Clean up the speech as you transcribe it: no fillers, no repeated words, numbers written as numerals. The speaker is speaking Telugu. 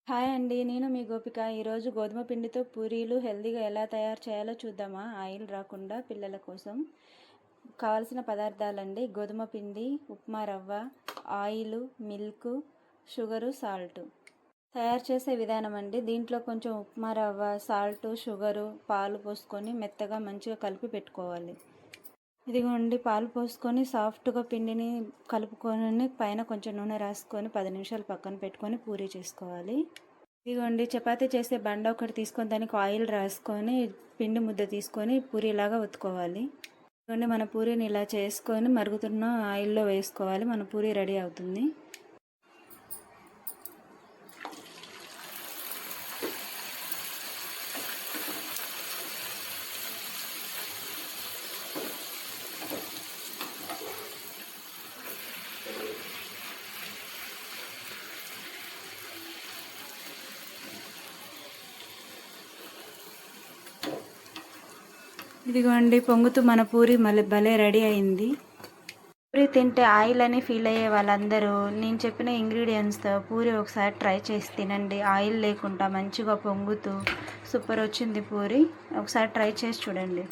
హాయ్ అండి. నేను మీ గోపిక. ఈరోజు గోధుమ పిండితో పూరీలు హెల్తీగా ఎలా తయారు చేయాలో చూద్దామా? ఆయిల్ రాకుండా పిల్లల కోసం. కావలసిన పదార్థాలండి: గోధుమ పిండి, ఉప్మా రవ్వ, ఆయిలు, మిల్క్, షుగరు, సాల్ట్. తయారు చేసే విధానం అండి: దీంట్లో కొంచెం ఉప్మా రవ్వ, సాల్ట్, షుగరు, పాలు పోసుకొని మెత్తగా మంచిగా కలిపి పెట్టుకోవాలి. ఇదిగోండి, పాలు పోసుకొని సాఫ్ట్గా పిండిని కలుపుకొని పైన కొంచెం నూనె రాసుకొని 10 నిమిషాలు పక్కన పెట్టుకొని పూరీ చేసుకోవాలి. ఇదిగోండి, చపాతీ చేసే బండ ఒకటి తీసుకొని దానికి ఆయిల్ రాసుకొని పిండి ముద్ద తీసుకొని పూరీలాగా ఒత్తుకోవాలి. ఇదిగోండి, మన పూరీని ఇలా చేసుకొని మరుగుతున్న ఆయిల్లో వేసుకోవాలి. మన పూరీ రెడీ అవుతుంది. ఇదిగోండి, పొంగుతూ మన పూరి భలే రెడీ అయింది. పూరి తింటే ఆయిల్ అని ఫీల్ అయ్యే వాళ్ళందరూ నేను చెప్పిన ఇంగ్రీడియంట్స్తో పూరి ఒకసారి ట్రై చేసి తినండి. ఆయిల్ లేకుండా మంచిగా పొంగుతూ సూపర్ వచ్చింది పూరి. ఒకసారి ట్రై చేసి చూడండి.